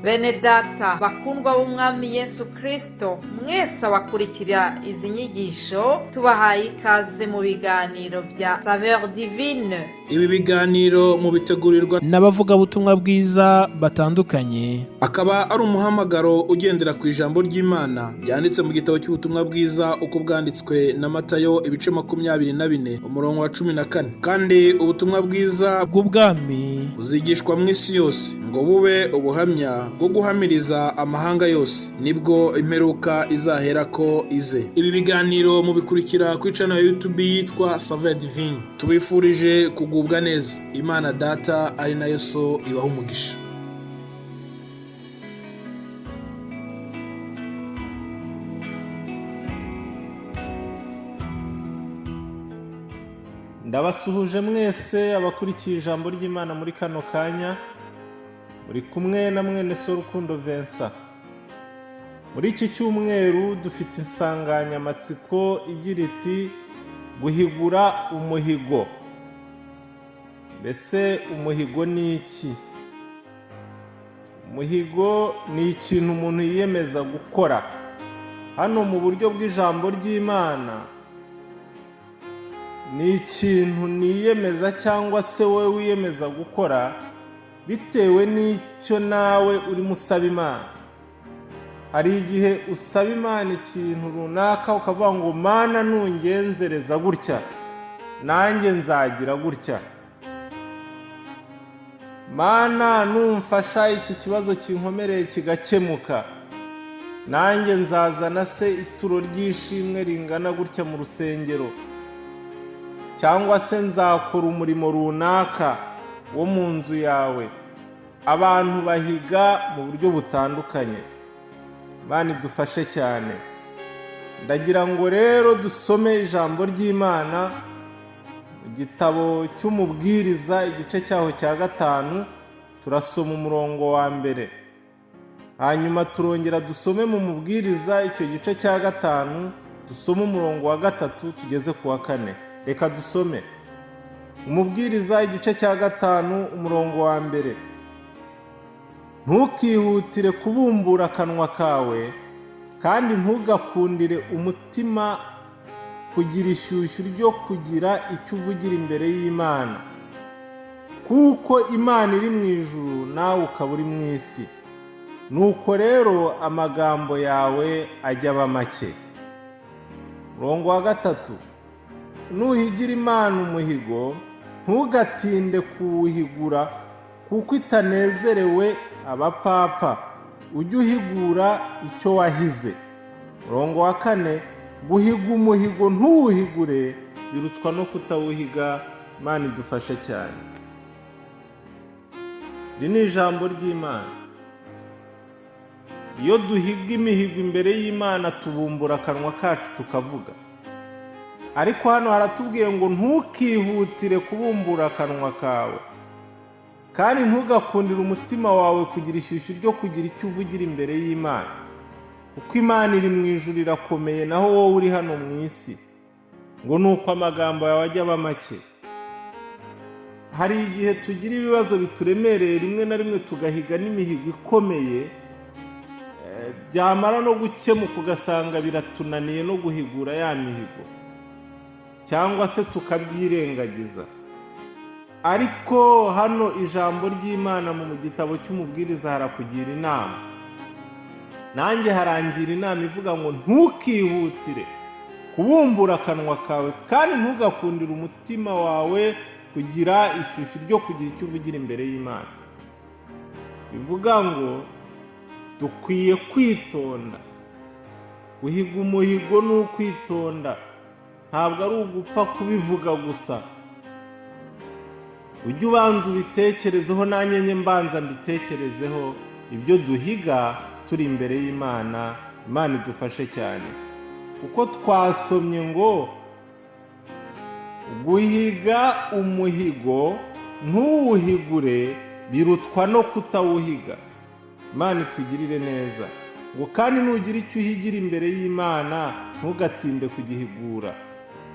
Bene data bakundwa b'umwami Yesu Kristo, mwese abakurikira izi nyigisho tubahaye ikaze mu biganiro bya Saveur Divine. Ibi biganiro mu bitegurirwa n'abavugabutumwa bwiza batandukanye, akaba ari umuhamagaro ugendera ku ijambo ry'Imana byanditse mu gitabo cy'ubutumwa bwiza uko bwanditswe na Matayo ibice 24 umurongo wa 14. Kandi ubutumwa bwiza bw'ubwami buzigishwa mu isi yose ngo bube ubuhamya bwo guhamiriza amahanga yose, nibwo imperuka izahera ko ize. Ibi biganiro mubikurikira ku channel ya YouTube yitwa Saveur Divine. Tubifurije kugubwa neza. Imana Data ari nayo So ibaha umugisha. Ndabasuhuje mwese abakurikiye ijambo ry'Imana muri kano kanya, muri kumwe na mwene So Rukundo Vincent. Muri iki cyumweru dufite insanganyamatsiko igira iti guhigura umuhigo. Mbese umuhigo ni iki? Umuhigo ni ikintu umuntu yiyemeza gukora. Hano mu buryo bw'ijambo ry'Imana ni ikintu niyemeza cyangwa se wowe wiyemeza gukora bitewe n'icyo nawe urimo usaba Imana. Hari igihe usaba Imana ikintu runaka ukavuga ngo Mana nungenzereza gutya nanjye nzagira gutya, Mana numfasha iki kibazo kinkomereye kigakemuka nanjye nzazana se ituro ry'ishimwe ringana gutya mu rusengero, cyangwa se nzakora umurimo runaka wo mu nzu yawe. Abantu bahiga mu buryo butandukanye. Imana idufashe cyane. Ndagira ngo rero dusome ijambo ry'Imana mu gitabo cy'umubwiriza igice cyaho cya 5, turasoma umurongo wa 1. Hanyuma turongera dusome mu mubwiriza icyo gice cya 5, dusome umurongo wa 3 tugeze ku wa 4. Reka dusome umubwiriza igice cya 5 umurongo wa 1. Ntukihutire kubumbura akanwa kawe, kandi ntugakundire umutima kugira ishyushyu ryo kugira icyo uvugira imbere y'Imana, kuko Imana iri mu ijuru nawe ukaba uri mu isi. Nuko rero amagambo yawe ajya aba make. Umurongo wa 3. Nuhigira Imana umuhigo, ntugatinde kuwuhigura, kuko itanezerewe abapfapfa. Ujye uhigura icyo wahize. Umurongo wa 4. Guhiga umuhigo ntuwuhigure birutwa no kutawuhiga. Imana idufashe cyane. Iri ni ijambo ry'Imana. Iyo duhiga imihigo imbere y'Imana tubumbura akanwa kacu tukavuga. Ariko hano haratubwiye ngo ntukihutire kubumbura akanwa kawe, kandi ntugakundire umutima wawe kugira ishyushyu ryo kugira icyo uvugira imbere y'Imana, kuko Imana iri mu ijuru irakomeye, naho wowe uri hano mu isi. Ngo nuko amagambo yawe ajya aba make. Hari igihe tugira ibibazo bituremereye, rimwe na rimwe tugahiga n'imihigo ikomeye, byamara no gukemuka ugasanga biratunaniye no guhigura ya mihigo, cyangwa se tukabyirengagiza. Ariko hano ijambo ry'Imana mu gitabo cy'umubwiriza harakugira inama. Nanjye harangira inama ivuga ngo ntukihutire kubumbura akanwa kawe, kandi ntugakundire umutima wawe kugira ishyushyu ryo kugira icyo uvugira imbere y'Imana. Bivuga ngo dukwiye kwitonda. Guhiga umuhigo ni ukwitonda, ntabwo ari ugupfa kubivuga gusa. Ujye ubanza ubitekerezeho, nanjye nye mbanza mbitekerezeho ibyo duhiga turi imbere y'Imana. Imana idufashe cyane, kuko twasomye ngo guhiga umuhigo ntuwuhigure birutwa no kutawuhiga. Imana itugirire neza. Ngo kandi nugira icyo uhigira imbere y'Imana ntugatinde kugihigura,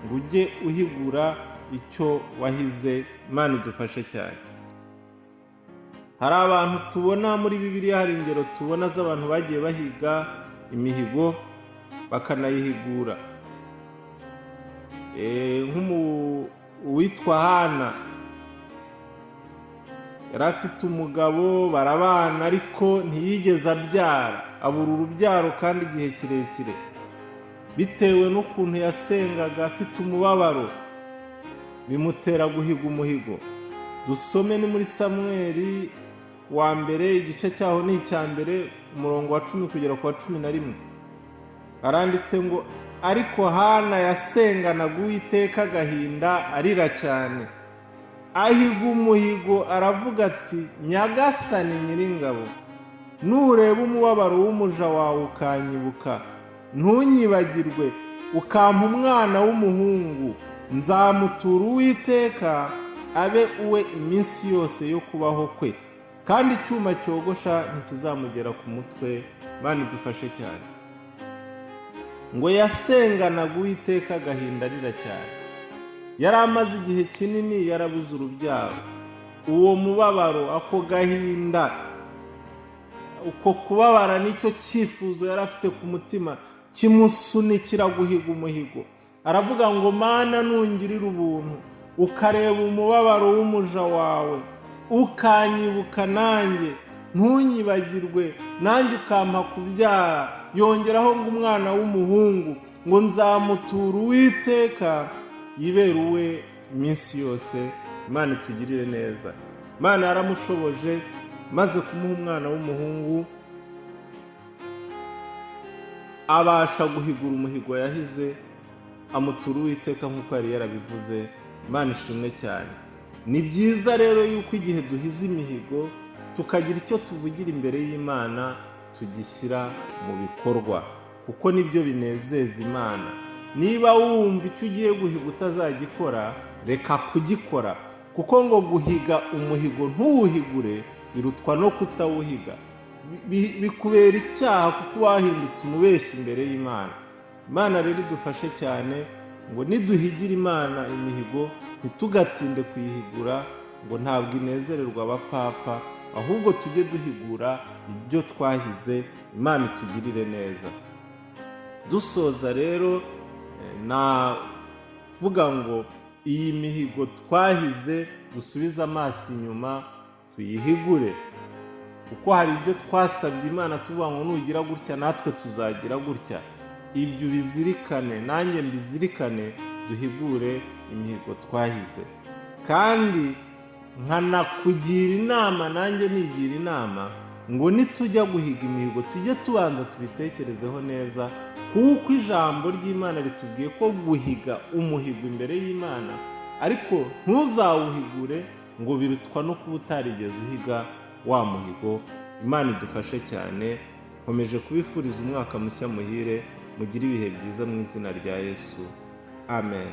ngo ujye uhigura icyo wahize. Imana idufashe cyane. hari abantu tubona muri Bibiliya, hari ingero tubona z'abantu bagiye bahiga imihigo bakanayihigura. Uwitwa Hana yari afite umugabo, barabana, ariko ntiyigeze abyara, abura urubyaro kandi igihe kirekire, bitewe n'ukuntu yasengaga afite umubabaro, bimutera guhiga umuhigo. Dusome ni muri Samweli wa mbere, igice cyaho ni icya mbere, umurongo wa 10 kugera ku wa 11. Aranditse ngo, ariko Hana yasenganaga Uwiteka agahinda, arira cyane, ahiga umuhigo, aravuga ati, Nyagasani Nyiringabo, nureba umubabaro w'umuja wawe ukanyibuka, ntunyibagirwe, ukampa umwana w'umuhungu, nzamutura Uwiteka abe uwe iminsi yose yo kubaho kwe, kandi icyuma cyogosha ntikizamugera ku mutwe. Mana idufashe cyane. Ngo yasenganaga Uwiteka agahinda, arira cyane, yari amaze igihe kinini yarabuze urubyaro. Uwo mubabaro, ako gahinda, uko kubabara nicyo cyifuzo yari afite ku mutima kimusunikira guhiga umuhigo. Aravuga ngo, Mana nungirira ubuntu, ukareba umubabaro w'umuja wawe, ukanyibuka nanjye, ntunyibagirwe, nanjye ukampa kubyara. Yongeraho ngo umwana w'umuhungu, ngo nzamutura Uwiteka yibera uwe iminsi yose. Imana itugirire neza. Imana yaramushoboje, maze kumuha umwana w'umuhungu, abasha guhigura umuhigo yahize, amutura Uwiteka nk'uko yari yarabivuze. Imana ishimwe cyane. Ni byiza rero yuko igihe duhize imihigo tukagira icyo tuvugira imbere y'Imana, tugishyira mu bikorwa, kuko nibyo binezeza Imana. Niba wumva icyo ugiye guhiga utazagikora, reka kugikora, kuko ngo guhiga umuhigo ntuwuhigure birutwa no kutawuhiga. Bikubera icyaha kuko wahindutse umubeshyi imbere y'Imana. Imana rero idufashe cyane, ngo niduhigira Imana imihigo ntitugatinde kuyihigura, ngo ntabwo inezererwa abapfapfa, ahubwo tujye duhigura ibyo twahize. Imana itugirire neza. Dusoza rero, navuga ngo iyi mihigo twahize dusubize amaso inyuma tuyihigure, kuko hari ibyo twasabye Imana tuvuga ngo nugira gutya natwe tuzagira gutya. Ibyo bizirikane, nanjye mbizirikane, duhigure imihigo twahize. Kandi nkanakugira inama, nanjye nigira inama, ngo nitujya guhiga imihigo tujye tubanza tubitekerezeho neza, kuko ijambo ry'Imana ritubwiye ko guhiga umuhigo imbere y'Imana, ariko ntuzawuhigure ngo birutwa no kuba utarigeze uhiga wa muhigo. Imana idufashe cyane. Nkomeje kubifuriza umwaka mushya muhire, mugire ibihe byiza mu izina rya Yesu. Amen.